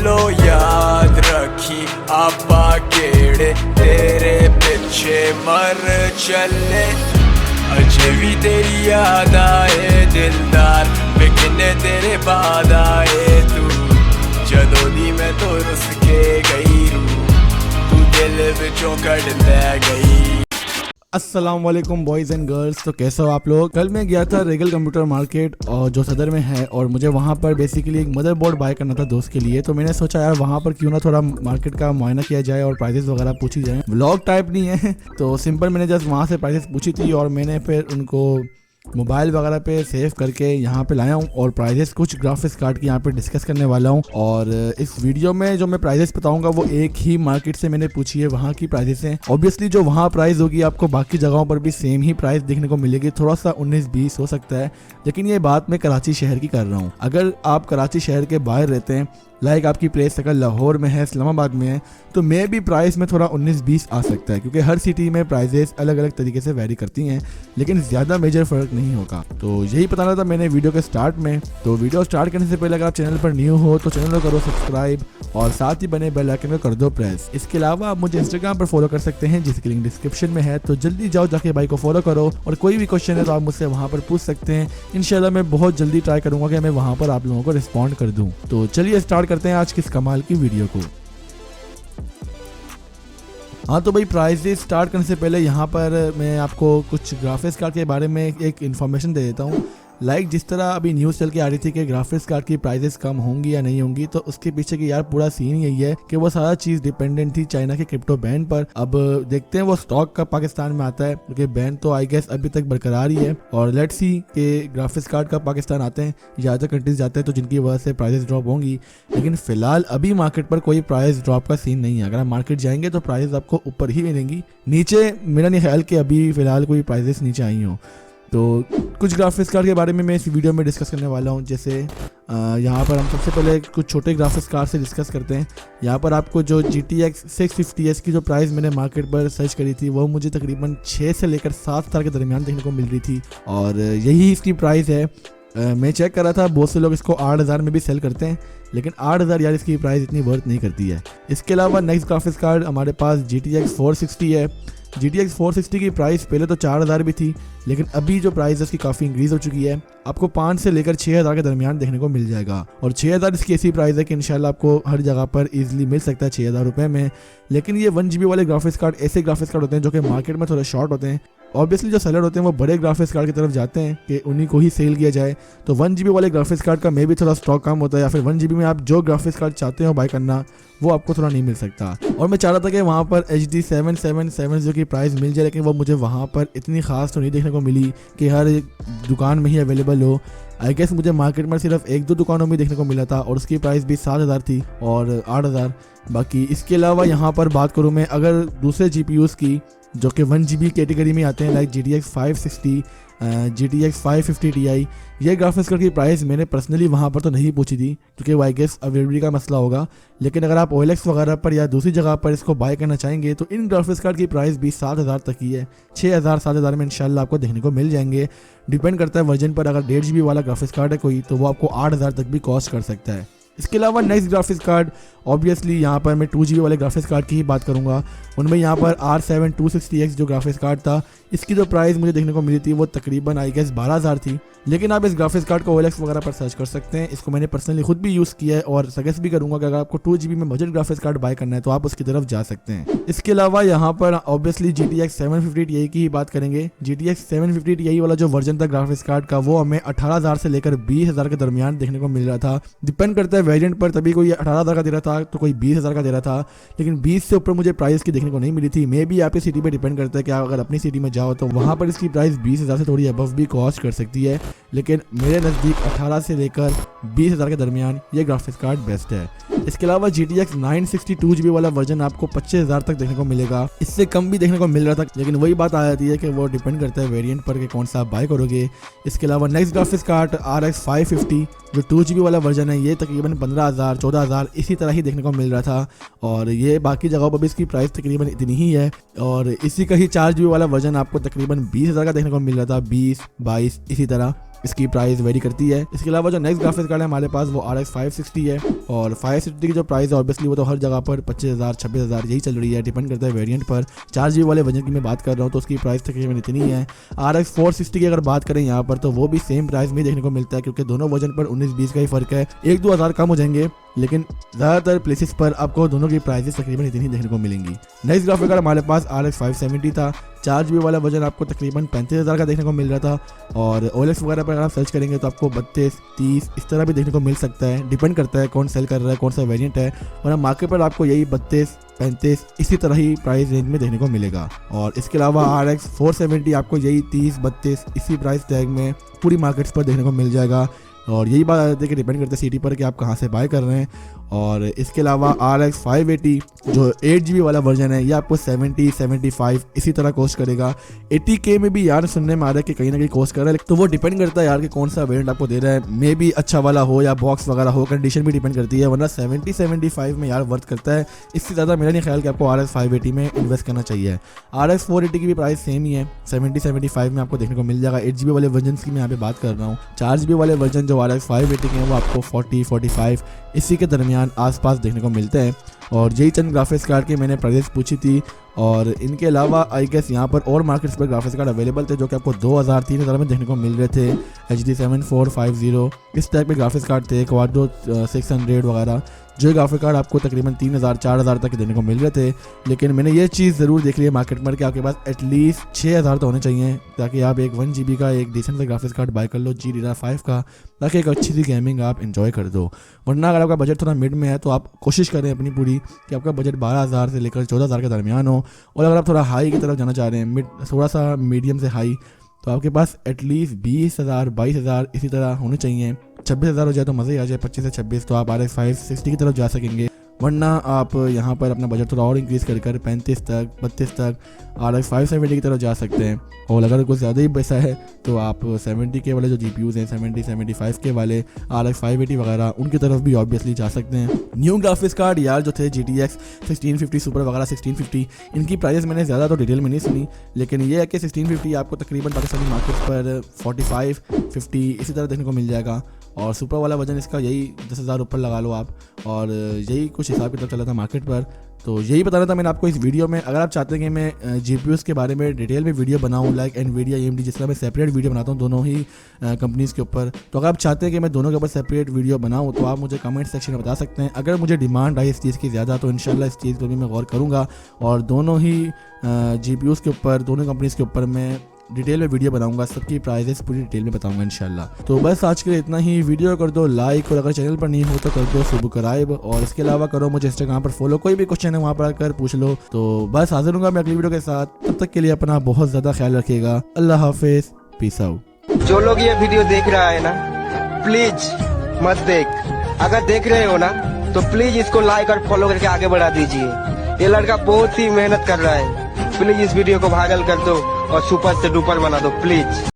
लो याद रखी आपा केड़े तेरे पिछे मर चले। अजे भी तेरी याद आए दिलदार वे किन्ने तेरे बाद आए तू जदों दी मैं तो रुस के गई रू तू दिल विचों कट ले गई। अस्सलाम वालेकुम बॉयज़ एंड गर्ल्स। तो कैसे हो आप लोग। कल मैं गया था रेगल कंप्यूटर मार्केट और जो सदर में है और मुझे वहाँ पर बेसिकली एक मदरबोर्ड बाय करना था दोस्त के लिए। तो मैंने सोचा यार वहाँ पर क्यों ना थोड़ा मार्केट का मुआयना किया जाए और प्राइसेस वगैरह पूछी जाए। व्लॉग टाइप नहीं है तो सिंपल मैंने जस्ट वहाँ से प्राइसेस पूछी थी और मैंने फिर उनको मोबाइल वगैरह पे सेव करके यहाँ पे लाया हूँ और प्राइजेस कुछ ग्राफिक्स कार्ड की यहाँ पे डिस्कस करने वाला हूँ। और इस वीडियो में जो मैं प्राइजेस बताऊँगा वो एक ही मार्केट से मैंने पूछी है, वहाँ की प्राइजेस हैं। ऑब्वियसली जो वहाँ प्राइस होगी आपको बाकी जगहों पर भी सेम ही प्राइस देखने को मिलेगी, थोड़ा सा 19-20 हो सकता है, लेकिन ये बात मैं कराची शहर की कर रहा हूँ। अगर आप कराची शहर के बाहर रहते हैं लाइक आपकी प्लेस अगर लाहौर में है, इस्लामाबाद में है, तो मे भी प्राइस में थोड़ा 19-20 आ सकता है क्योंकि हर सिटी में प्राइजेस अलग अलग तरीके से वैरी करती हैं, लेकिन ज़्यादा मेजर फ़र्क नहीं होगा। तो यही बताना था मैंने वीडियो के स्टार्ट में। तो वीडियो स्टार्ट करने से पहले अगर आप चैनल पर न्यू हो तो चैनल को करो सब्सक्राइब और साथ ही बने बेल आइकन को कर दो प्रेस। इसके अलावा आप मुझे इंस्टाग्राम पर फॉलो कर सकते हैं जिसकी लिंक डिस्क्रिप्शन में है, तो जल्दी जाओ जाके भाई को फॉलो करो और कोई भी क्वेश्चन है तो आप मुझसे वहाँ पर पूछ सकते हैं। इंशाल्लाह मैं बहुत जल्दी ट्राई करूँगा कि मैं वहाँ पर आप लोगों को रिस्पॉन्ड कर दूँ। तो चलिए स्टार्ट करते हैं आज की कमाल की वीडियो को। हाँ तो भाई प्राइसेस स्टार्ट करने से पहले यहाँ पर मैं आपको कुछ ग्राफिक्स कार्ड के बारे में एक इन्फॉर्मेशन दे देता हूँ। लाइक जिस तरह अभी न्यूज़ चल के आ रही थी कि ग्राफिक्स कार्ड की प्राइसेस कम होंगी या नहीं होंगी, तो उसके पीछे की यार पूरा सीन यही है कि वो सारा चीज़ डिपेंडेंट थी चाइना के क्रिप्टो बैन पर। अब देखते हैं वो स्टॉक कब पाकिस्तान में आता है क्योंकि बैन तो आई गेस अभी तक बरकरार ही है और लेट्स सी कि ग्राफिक्स कार्ड कब पाकिस्तान आते हैं, ज़्यादातर कंट्रीज जाते हैं तो जिनकी वजह से प्राइसेस ड्रॉप होंगी। लेकिन फिलहाल अभी मार्केट पर कोई प्राइस ड्रॉप का सीन नहीं है। अगर आप मार्केट जाएंगे तो प्राइस आपको ऊपर ही मिलेंगी, नीचे मेरा नहीं ख्याल कि अभी फिलहाल कोई प्राइसेस नीचे आई हो। तो कुछ ग्राफिक्स कार्ड के बारे में मैं इस वीडियो में डिस्कस करने वाला हूं। जैसे यहाँ पर हम सबसे पहले कुछ छोटे ग्राफिक्स कार्ड से डिस्कस करते हैं। यहाँ पर आपको जो GTX 650S की जो प्राइस मैंने मार्केट पर सर्च करी थी वो मुझे तकरीबन 6 से लेकर 7 हज़ार के दरमियान देखने को मिल रही थी और यही इसकी प्राइस है। मैं चेक कर रहा था बहुत से लोग इसको 8,000 में भी सेल करते हैं, लेकिन 8,000 यार इसकी प्राइस इतनी वर्थ नहीं करती है। इसके अलावा नेक्स्ट ग्राफिक्स कार्ड हमारे पास GTX 460 है। GTX 460 की प्राइस पहले तो 4,000 भी थी, लेकिन अभी जो प्राइस है उसकी काफ़ी इंक्रीज़ हो चुकी है। आपको 5 से लेकर 6,000 के दरमियान देखने को मिल जाएगा और 6,000 इसकी ऐसी प्राइस है कि इंशाल्लाह आपको हर जगह पर इजीली मिल सकता है 6,000 रुपये में। लेकिन ये 1 GB वाले ग्राफिक्स कार्ड ऐसे ग्राफिक्स कार्ड होते हैं जो कि मार्केट में थोड़े शॉर्ट होते हैं। ऑब्वियसली जो सेलर होते हैं वो बड़े ग्राफिक्स कार्ड की तरफ जाते हैं कि उन्हीं को ही सेल किया जाए, तो 1 GB वाले ग्राफिक्स कार्ड का मे भी थोड़ा स्टॉक कम होता है या फिर 1 GB में आप जो ग्राफिक्स कार्ड चाहते हो बाय करना वो आपको थोड़ा नहीं मिल सकता। और मैं चाह रहा था कि वहाँ पर HD 7770 की प्राइस मिल जाए, लेकिन वो मुझे वहाँ पर इतनी खास तो नहीं देखने को मिली कि हर दुकान में ही अवेलेबल हो। आई गेस मुझे मार्केट में सिर्फ 1-2 दुकानों में देखने को मिला था और उसकी प्राइस भी 7,000 थी और 8,000 बाकी। इसके अलावा यहाँ पर बात करूँ मैं अगर दूसरे GPUs की जो कि 1 GB कैटेगरी में आते हैं लाइक GTX 560, GTX 550 Ti, ये ग्राफिक्स कार्ड की प्राइस मैंने पर्सनली वहाँ पर तो नहीं पूछी थी क्योंकि आई गेस अवेलेबिलिटी का मसला होगा। लेकिन अगर आप OLX वगैरह पर या दूसरी जगह पर इसको बाय करना चाहेंगे तो इन ग्राफिक्स कार्ड की प्राइस भी 7,000 तक ही है। 6,000-7,000 में इंशाल्लाह आपको देखने को मिल जाएंगे। डिपेंड करता है वर्जन पर। अगर 1.5 GB वाला ग्राफिक्स कार्ड है कोई तो वो आपको 8,000 तक भी कॉस्ट कर सकता है। इसके अलावा नेक्स्ट ग्राफिक्स कार्ड ऑब्वियसली यहाँ पर मैं 2 GB वाले ग्राफिक्स कार्ड की ही बात करूँगा। उनमें यहाँ पर R7 260X जो ग्राफिक्स कार्ड था इसकी जो प्राइस मुझे देखने को मिली थी वो तकरीबन आई गेस 12,000 थी। लेकिन आप इस ग्राफिक्स कार्ड को OLX वगैरह पर सर्च कर सकते हैं। इसको मैंने पर्सनली खुद भी यूज़ किया है और सजेस्ट भी करूँगा कि अगर आपको 2 GB में बजट ग्राफिक्स कार्ड बाय करना है तो आप उसकी तरफ जा सकते हैं। इसके अलावा यहाँ पर ऑब्वियसली GTX 750 Ti की ही बात करेंगे। GTX 750 Ti वाला जो वर्जन था ग्राफिक्स कार्ड का वो हमें 18,000 से लेकर 20,000 के दरमियान देखने को मिल रहा था। डिपेंड करता है वेरिएंट पर, तभी कोई 18,000 का दे रहा था तो कोई 20,000 का दे रहा था, लेकिन 20 से ऊपर मुझे प्राइस की देखने को नहीं मिली थी। मे भी आपकी सिटी पे डिपेंड करता है कि आप अगर अपनी सिटी में जाओ तो वहाँ पर इसकी प्राइस 20,000 से थोड़ी अबव भी कॉस्ट कर सकती है, लेकिन मेरे नज़दीक 18 से लेकर 20,000 के दरमियान ये ग्राफिक्स कार्ड बेस्ट है। इसके अलावा GTX 960 2 GB वाला वर्जन आपको 25,000 तक देखने को मिलेगा। इससे कम भी देखने को मिल रहा था, लेकिन वही बात आ जाती है कि वो डिपेंड करता है वेरिएंट पर कि कौन सा आप बाय करोगे। इसके अलावा नेक्स्ट ग्राफिक्स कार्ड RX 550 जो 2 GB वाला वर्जन है ये तकरीबन 15,000 14,000 इसी तरह ही देखने को मिल रहा था और ये बाकी जगहों पर भी इसकी प्राइस तकरीबन इतनी ही है। और इसी का ही 4 GB वाला वर्जन आपको तकरीबन 20,000 का देखने को मिल रहा था, 20 22 इसी तरह। इसकी प्राइस वेरी करती है। इसके अलावा जो नेक्स्ट ग्राफिक्स कार्ड है हमारे पास वो RX 560 है, और 560 की जो प्राइस है ऑब्वियसली वो तो हर जगह पर 25,000 26,000 यही चल रही है, डिपेंड करता है वेरिएंट पर। 4GB वाले वर्जन की मैं बात कर रहा हूँ तो उसकी प्राइस तकरीबन इतनी है। RX 460 की अगर बात करें यहाँ पर तो वो भी सेम प्राइस में देखने को मिलता है, क्योंकि दोनों वर्जन पर 19-20 का ही फर्क है, 1-2 हज़ार कम हो जाएंगे, लेकिन ज़्यादातर प्लेसेस पर आपको दोनों की प्राइसेस तकरीबन इतनी ही देखने को मिलेंगी। नेक्स्ट ग्राफिक कार्ड हमारे पास RX 570 था, 4GB वाला वर्जन आपको तकरीबन 35,000 का देखने को मिल रहा था, और OLX वगैरह पर अगर आप सर्च करेंगे तो आपको 32, 30 इस तरह भी देखने को मिल सकता है, डिपेंड करता है कौन सेल कर रहा है, कौन सा वेरिएंट है, वरना मार्केट पर आपको यही 32, 35 इसी तरह ही प्राइस रेंज में देखने को मिलेगा। और इसके अलावा RX 470 आपको यही 30, 32 इसी प्राइस टैग में पूरी मार्केट्स पर देखने को मिल जाएगा, और यही बात आती है कि डिपेंड करता है सिटी पर कि आप कहाँ से बाय कर रहे हैं। और इसके अलावा RX 580 जो 8GB वाला वर्जन है ये आपको 70, 75 इसी तरह कॉस्ट करेगा। 80K में भी यार सुनने में आ रहा है कि कहीं ना कहीं कॉस्ट कर रहा है, तो वो डिपेंड करता है यार कि कौन सा वेरिएंट आपको दे रहा है, मे भी अच्छा वाला हो या बॉक्स वगैरह हो, कंडीशन भी डिपेंड करती है, वरना 70, 75 में यार वर्थ करता है। इससे ज़्यादा मेरा नहीं ख्याल कि आपको RX 580 में इन्वेस्ट करना चाहिए। RX 480 की भी प्राइस सेम ही है, 70, 75 में आपको देखने को मिल जाएगा। 8GB वाले वर्जन की मैं यहाँ पे बात कर रहा हूँ। 4GB वाले वर्जन जो RX 580 के हैं वो आपको 40, 45 इसी के दरमियान आसपास देखने को मिलते हैं। और यही चंद ग्राफिक्स कार्ड की मैंने प्राइस पूछी थी, और इनके अलावा आई गेस यहाँ पर और मार्केट्स पर ग्राफिक्स कार्ड अवेलेबल थे जो कि आपको 2,000, 3,000 में देखने को मिल रहे थे। HD 7450 इस टाइप के ग्राफिक्स कार्ड थे, क्वाड्रो 600 वगैरह, जो ग्राफिक कार्ड आपको तकरीबन 3,000, 4,000 तक देने को मिल रहे थे। लेकिन मैंने ये चीज़ ज़रूर देख ली है मार्केट में कि आपके पास एटलीस्ट 6,000 तो होने चाहिए, ताकि आप एक 1GB का एक डिसेंट सा ग्राफिक्स कार्ड बाय कर लो GDDR5 का, ताकि एक अच्छी सी गेमिंग आप इंजॉय कर दो। वरना अगर आपका बजट थोड़ा मिड में है तो आप कोशिश करें अपनी पूरी कि आपका बजट 12,000 से लेकर 14,000 के दरमियान हो, और अगर आप थोड़ा हाई की तरफ जाना चाह रहे हैं, मिड थोड़ा सा मीडियम से हाई, तो आपके पास एटलीस्ट 20,000, 22,000 इसी तरह होने चाहिए। 26,000 हो जाए तो मज़ा ही आ जाए, 25 से 26 तो आप RX 560 की तरफ जा सकेंगे, वरना आप यहाँ पर अपना बजट थोड़ा और इंक्रीज़ कर 35 तक, 32 तक RX 570 की तरफ जा सकते हैं। और अगर कुछ ज़्यादा ही पैसा है तो आप 70K वाले जो GPUs हैं, 70, 75K वाले RX 580 वगैरह उनकी तरफ भी ऑब्वियसली जा सकते हैं। न्यू ग्राफिक्स कार्ड यार जो थे GTX 1650 सुपर वगैरह 1650, इनकी प्राइस मैंने ज़्यादा तो डिटेल में नहीं सुनी, लेकिन ये है कि 1650 आपको तकरीबन पाकिस्तानी मार्केट पर 45, 50 इसी तरह देखने को मिल जाएगा, और सुपर वाला वजन इसका यही 10,000 ऊपर लगा लो आप, और यही कुछ हिसाब किताब चला था मार्केट पर। तो यही बताना था मैंने आपको इस वीडियो में। अगर आप चाहते हैं कि मैं GPUs के बारे में डिटेल में वीडियो बनाऊं, लाइक NVIDIA, AMD, जिस तरह मैं सेपरेट वीडियो बनाता हूं दोनों ही कंपनीज़ के ऊपर, तो अगर आप चाहते हैं कि मैं दोनों के ऊपर सेपरेट वीडियो बनाऊं तो आप मुझे कमेंट सेक्शन में बता सकते हैं। अगर मुझे डिमांड आई इस चीज़ की ज़्यादा तो इंशाल्लाह इस चीज़ पर भी मैं गौर करूँगा, और दोनों ही GPUs के ऊपर, दोनों कंपनीज़ के ऊपर मैं डिटेल में वीडियो बनाऊंगा, सबकी प्राइसेस पूरी डिटेल में बताऊंगा इंशाल्लाह। तो बस आज के लिए इतना ही। वीडियो कर दो लाइक, और अगर चैनल पर नहीं हो तो कर दो सब्सक्राइब, और इसके अलावा करो मुझे इंस्टाग्राम पर फॉलो, कोई भी क्वेश्चन है वहाँ पर आकर पूछ लो। तो बस हाजिर हूँगा मैं अगली वीडियो के साथ, तब तक के लिए अपना बहुत ज़्यादा ख्याल रखिएगा। अल्लाह हाफिज़, पीस आउट। जो लोग ये वीडियो देख रहा है ना, प्लीज मत देख, अगर देख रहे हो ना तो प्लीज इसको लाइक और फॉलो करके आगे बढ़ा दीजिए। ये लड़का बहुत ही मेहनत कर रहा है, प्लीज इस वीडियो को वायरल कर दो और सुपर से डुपर बना दो प्लीज।